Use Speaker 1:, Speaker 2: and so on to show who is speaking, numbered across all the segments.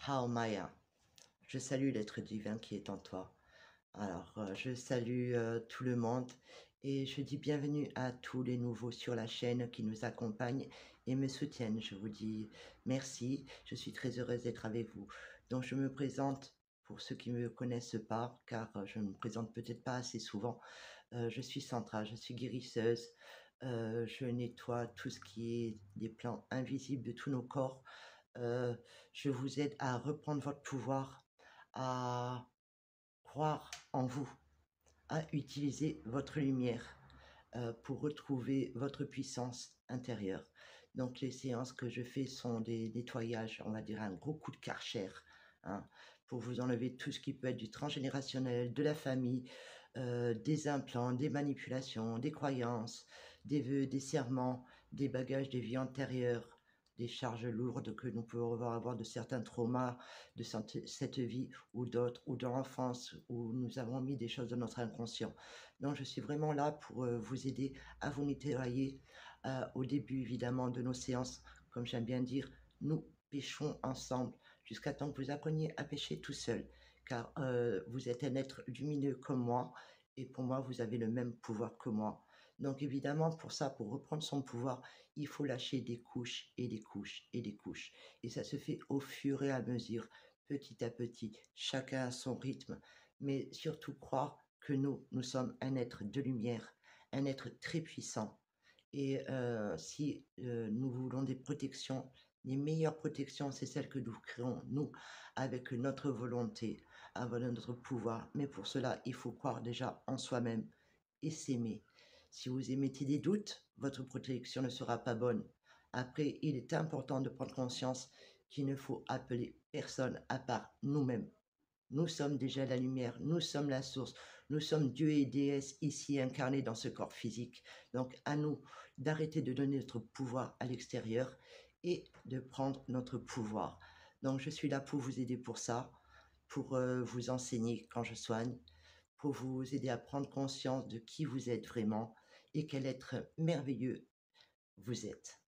Speaker 1: Hao Maya, je salue l'être divin qui est en toi. Alors, je salue tout le monde et je dis bienvenue à tous les nouveaux sur la chaîne qui nous accompagnent et me soutiennent. Je vous dis merci, je suis très heureuse d'être avec vous. Donc, je me présente pour ceux qui ne me connaissent pas, car je ne me présente peut-être pas assez souvent. Je suis Sandra, je suis guérisseuse. Je nettoie tout ce qui est des plans invisibles de tous nos corps. Euh, je vous aide à reprendre votre pouvoir, à croire en vous, à utiliser votre lumière pour retrouver votre puissance intérieure. Donc les séances que je fais sont des nettoyages, on va dire un gros coup de Karcher, hein, pour vous enlever tout ce qui peut être du transgénérationnel, de la famille, des implants, des manipulations, des croyances, des vœux, des serments, des bagages des vies antérieures, des charges lourdes que nous pouvons avoir de certains traumas de cette vie ou d'autres, ou dans l'enfance, où nous avons mis des choses dans notre inconscient. Donc, je suis vraiment là pour vous aider à vous nettoyer. Au début, évidemment, de nos séances, comme j'aime bien dire, nous pêchons ensemble jusqu'à temps que vous appreniez à pêcher tout seul, car vous êtes un être lumineux comme moi, et pour moi, vous avez le même pouvoir que moi. Donc, évidemment, pour ça, pour reprendre son pouvoir, il faut lâcher des couches et des couches et des couches. Et ça se fait au fur et à mesure, petit à petit, chacun à son rythme, mais surtout croire que nous sommes un être de lumière, un être très puissant. Et si nous voulons des protections, les meilleures protections, c'est celles que nous créons, nous, avec notre volonté, avec notre pouvoir. Mais pour cela, il faut croire déjà en soi-même et s'aimer. Si vous émettez des doutes, votre protection ne sera pas bonne. Après, il est important de prendre conscience qu'il ne faut appeler personne à part nous-mêmes. Nous sommes déjà la lumière, nous sommes la source, nous sommes Dieu et déesse ici incarnés dans ce corps physique. Donc à nous d'arrêter de donner notre pouvoir à l'extérieur et de prendre notre pouvoir. Donc je suis là pour vous aider pour ça, pour vous enseigner quand je soigne, pour vous aider à prendre conscience de qui vous êtes vraiment et quel être merveilleux vous êtes.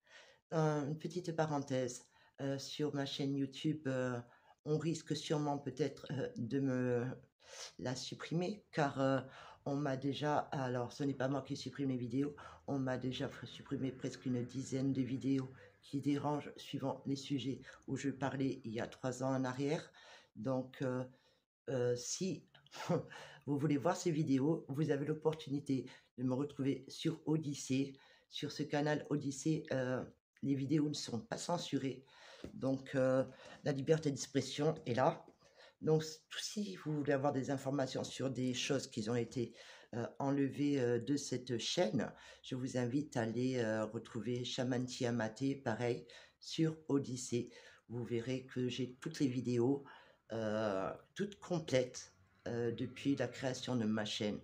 Speaker 1: Une petite parenthèse, sur ma chaîne YouTube, on risque sûrement peut-être, de me la supprimer car, on m'a déjà alors ce n'est pas moi qui supprime les vidéos, on m'a déjà supprimé presque une dizaine de vidéos qui dérangent suivant les sujets où je parlais il y a 3 ans en arrière. Donc, si vous voulez voir ces vidéos, vous avez l'opportunité de me retrouver sur Odyssée. Sur ce canal Odyssée, les vidéos ne sont pas censurées. Donc, la liberté d'expression est là. Donc, si vous voulez avoir des informations sur des choses qui ont été enlevées de cette chaîne, je vous invite à aller retrouver Shaman Tiamaté, pareil, sur Odyssée. Vous verrez que j'ai toutes les vidéos, toutes complètes depuis la création de ma chaîne,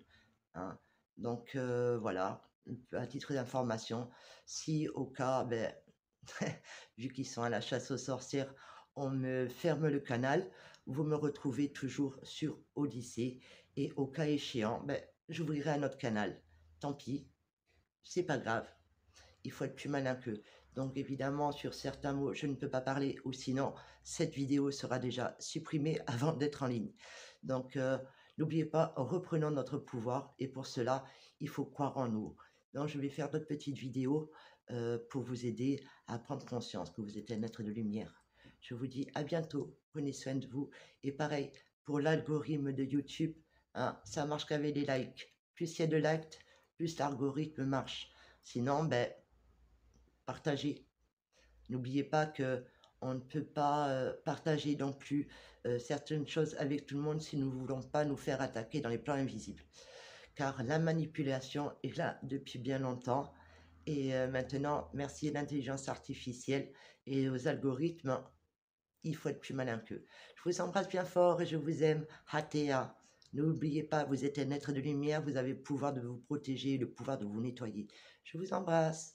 Speaker 1: hein. Donc, voilà, à titre d'information, si au cas, ben, vu qu'ils sont à la chasse aux sorcières, on me ferme le canal, vous me retrouvez toujours sur Odyssée et au cas échéant, ben, j'ouvrirai un autre canal. Tant pis, c'est pas grave. Il faut être plus malin qu'eux. Donc évidemment, sur certains mots, je ne peux pas parler ou sinon, cette vidéo sera déjà supprimée avant d'être en ligne. Donc n'oubliez pas, reprenons notre pouvoir et pour cela, il faut croire en nous. Donc je vais faire d'autres petites vidéos pour vous aider à prendre conscience que vous êtes un être de lumière. Je vous dis à bientôt, prenez soin de vous. Et pareil, pour l'algorithme de YouTube, hein, ça marche qu'avec les likes. Plus il y a de likes, plus l'algorithme marche. Sinon, ben, partagez. N'oubliez pas que on ne peut pas partager non plus certaines choses avec tout le monde si nous ne voulons pas nous faire attaquer dans les plans invisibles. Car la manipulation est là depuis bien longtemps. Et maintenant, merci à l'intelligence artificielle et aux algorithmes, il faut être plus malin qu'eux. Je vous embrasse bien fort et je vous aime. Hatea. N'oubliez pas, vous êtes un être de lumière, vous avez le pouvoir de vous protéger, le pouvoir de vous nettoyer. Je vous embrasse.